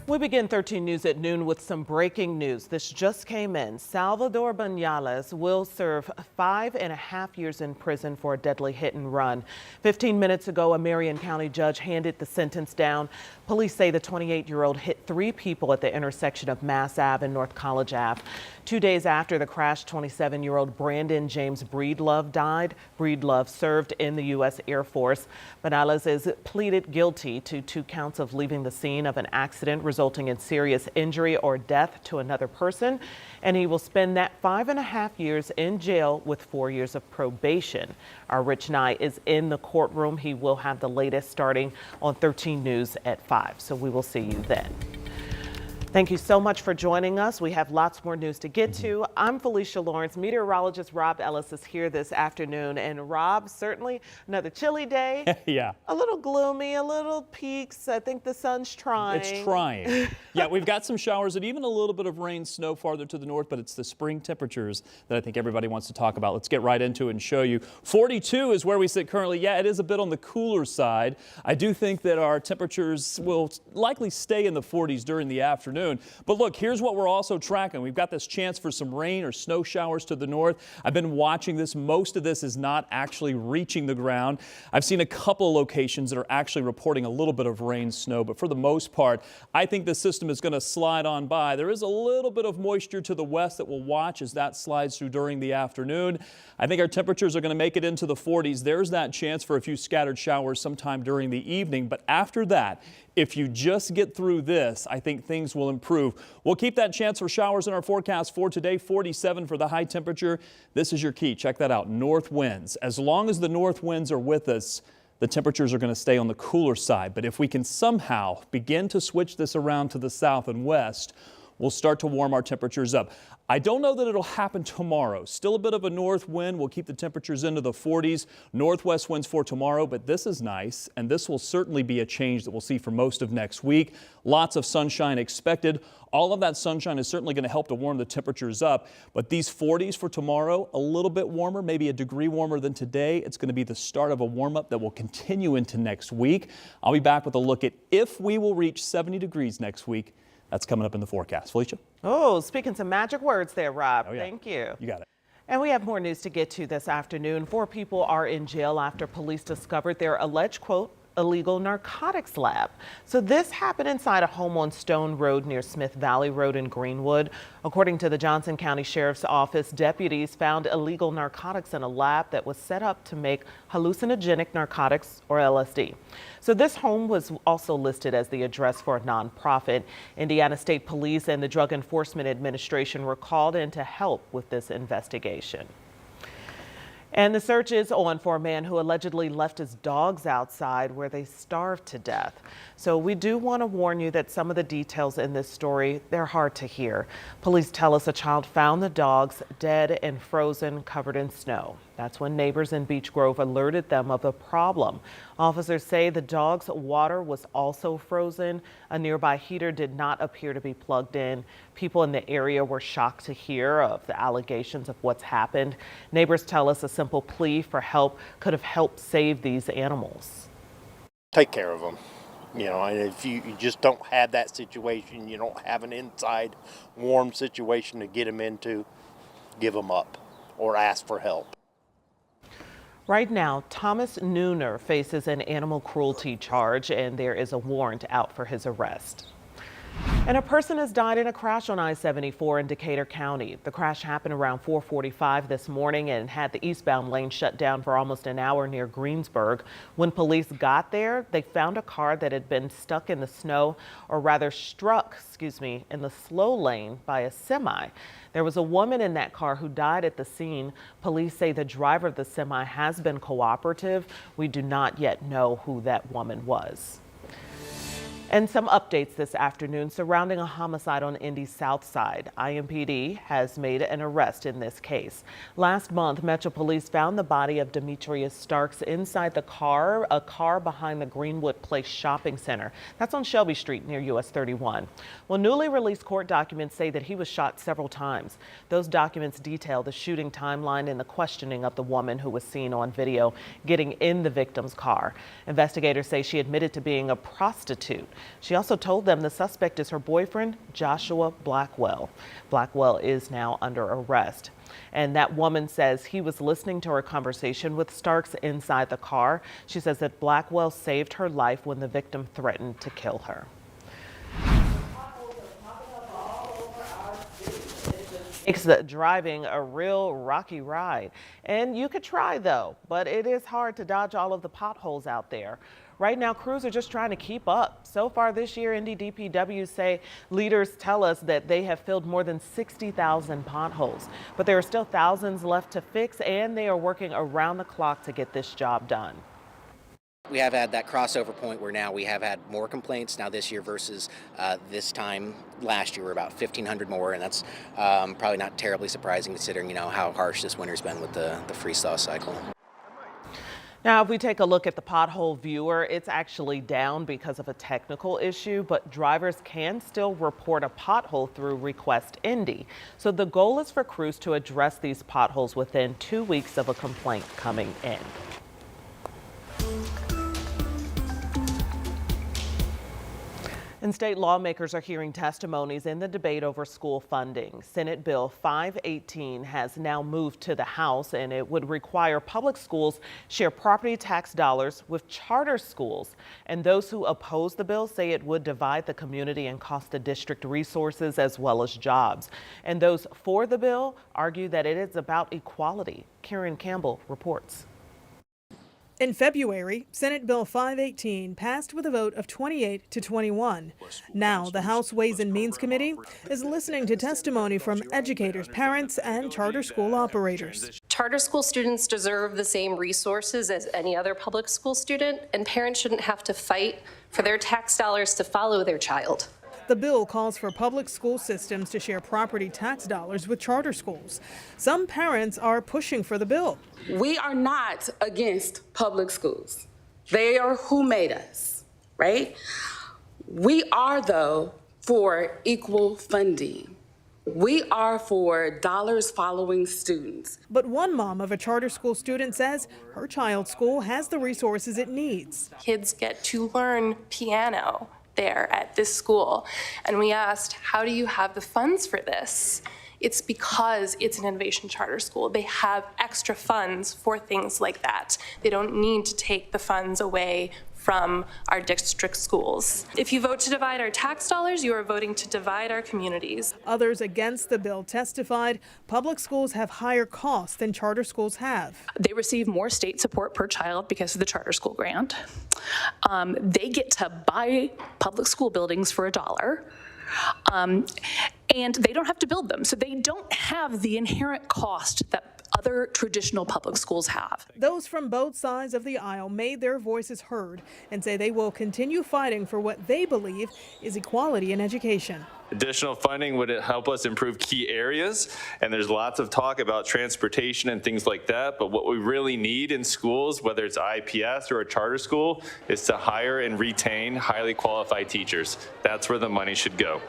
We begin 13 News at noon with some breaking news. This just came in. Salvador Banales will serve 5.5 years in prison for a deadly hit and run. 15 minutes ago, a Marion County judge handed the sentence down. Police say the 28-year-old hit 3 people at the intersection of Mass Ave and North College Ave. 2 days after the crash, 27-year-old Brandon James Breedlove died. Breedlove served in the U.S. Air Force. Banales is pleaded guilty to 2 counts of leaving the scene of an accident resulting in serious injury or death to another person, and he will spend that 5.5 years in jail with 4 years of probation. Our Rich Nye is in the courtroom. He will have the latest starting on 13 News at 5, so we will see you then. Thank you so much for joining us. We have lots more news to get to. I'm Felicia Lawrence. Meteorologist Rob Ellis is here this afternoon. And Rob, certainly another chilly day. Yeah. A little gloomy, a little peaks. I think the sun's trying. It's trying. Yeah, we've got some showers and even a little bit of rain, snow farther to the north, but it's the spring temperatures that I think everybody wants to talk about. Let's get right into it and show you. 42 is where we sit currently. Yeah, it is a bit on the cooler side. I do think that our temperatures will likely stay in the 40s during the afternoon. But look, here's what we're also tracking. We've got this chance for some rain or snow showers to the north. I've been watching this. Most of this is not actually reaching the ground. I've seen a couple locations that are actually reporting a little bit of rain, snow, but for the most part, I think the system is going to slide on by. There is a little bit of moisture to the west that we'll watch as that slides through during the afternoon. I think our temperatures are going to make it into the 40s. There's that chance for a few scattered showers sometime during the evening, but after that, if you just get through this, I think things will improve. We'll keep that chance for showers in our forecast for today. 47 for the high temperature. This is your key. Check that out. North winds. As long as the north winds are with us, the temperatures are going to stay on the cooler side. But if we can somehow begin to switch this around to the south and west, we'll start to warm our temperatures up. I don't know that it'll happen tomorrow. Still a bit of a north wind. We'll keep the temperatures into the 40s. Northwest winds for tomorrow, but this is nice, and this will certainly be a change that we'll see for most of next week. Lots of sunshine expected. All of that sunshine is certainly going to help to warm the temperatures up, but these 40s for tomorrow, a little bit warmer, maybe a degree warmer than today. It's going to be the start of a warm-up that will continue into next week. I'll be back with a look at if we will reach 70 degrees next week. That's coming up in the forecast. Felicia? Oh, speaking some magic words there, Rob. Oh, yeah. Thank you. You got it. And we have more news to get to this afternoon. 4 people are in jail after police discovered their alleged, quote, illegal narcotics lab. So this happened inside a home on Stone Road near Smith Valley Road in Greenwood. According to the Johnson County Sheriff's Office, deputies found illegal narcotics in a lab that was set up to make hallucinogenic narcotics, or LSD. So this home was also listed as the address for a nonprofit. Indiana State Police and the Drug Enforcement Administration were called in to help with this investigation. And the search is on for a man who allegedly left his dogs outside where they starved to death. So we do want to warn you that some of the details in this story, they're hard to hear. Police tell us a child found the dogs dead and frozen, covered in snow. That's when neighbors in Beech Grove alerted them of the problem. Officers say the dog's water was also frozen. A nearby heater did not appear to be plugged in. People in the area were shocked to hear of the allegations of what's happened. Neighbors tell us a simple plea for help could have helped save these animals. Take care of them. You know, and if you just don't have that situation, you don't have an inside warm situation to get them into, give them up or ask for help. Right now, Thomas Nooner faces an animal cruelty charge, and there is a warrant out for his arrest. And a person has died in a crash on I-74 in Decatur County. The crash happened around 4:45 this morning and had the eastbound lane shut down for almost an hour near Greensburg. When police got there, they found a car that had been stuck in the snow, or rather struck, in the slow lane by a semi. There was a woman in that car who died at the scene. Police say the driver of the semi has been cooperative. We do not yet know who that woman was. And some updates this afternoon surrounding a homicide on Indy's Southside. IMPD has made an arrest in this case. Last month, Metro Police found the body of Demetrius Starks inside a car behind the Greenwood Place Shopping Center. That's on Shelby Street near US 31. Well, newly released court documents say that he was shot several times. Those documents detail the shooting timeline and the questioning of the woman who was seen on video getting in the victim's car. Investigators say she admitted to being a prostitute. She also told them the suspect is her boyfriend, Joshua Blackwell. Blackwell is now under arrest. And that woman says he was listening to her conversation with Starks inside the car. She says that Blackwell saved her life when the victim threatened to kill her. Makes the driving a real rocky ride. And you could try though, but it is hard to dodge all of the potholes out there. Right now, crews are just trying to keep up. So far this year, NDDPW say leaders tell us that they have filled more than 60,000 potholes, but there are still thousands left to fix, and they are working around the clock to get this job done. We have had that crossover point where now we have had more complaints now this year versus this time last year. We're about 1,500 more, and that's probably not terribly surprising considering, how harsh this winter's been with the freeze-thaw cycle. Now, if we take a look at the pothole viewer, it's actually down because of a technical issue, but drivers can still report a pothole through Request Indy. So the goal is for crews to address these potholes within 2 weeks of a complaint coming in. And state lawmakers are hearing testimonies in the debate over school funding. Senate Bill 518 has now moved to the House, and it would require public schools share property tax dollars with charter schools. And those who oppose the bill say it would divide the community and cost the district resources as well as jobs. And those for the bill argue that it is about equality. Karen Campbell reports. In February, Senate Bill 518 passed with a vote of 28 to 21. Now, the House Ways and Means Committee is listening to testimony from educators, parents, and charter school operators. Charter school students deserve the same resources as any other public school student, and parents shouldn't have to fight for their tax dollars to follow their child. The bill calls for public school systems to share property tax dollars with charter schools. Some parents are pushing for the bill. We are not against public schools. They are who made us, right? We are, though, for equal funding. We are for dollars following students. But one mom of a charter school student says her child's school has the resources it needs. Kids get to learn piano there at this school. And we asked, how do you have the funds for this? It's because it's an innovation charter school. They have extra funds for things like that. They don't need to take the funds away from our district schools. If you vote to divide our tax dollars, you are voting to divide our communities. Others against the bill testified public schools have higher costs than charter schools have. They receive more state support per child because of the charter school grant. They get to buy public school buildings for $1. And they don't have to build them. So they don't have the inherent cost that other traditional public schools have. Those from both sides of the aisle made their voices heard and say they will continue fighting for what they believe is equality in education. Additional funding would help us improve key areas, and there's lots of talk about transportation and things like that, but what we really need in schools, whether it's IPS or a charter school, is to hire and retain highly qualified teachers. That's where the money should go.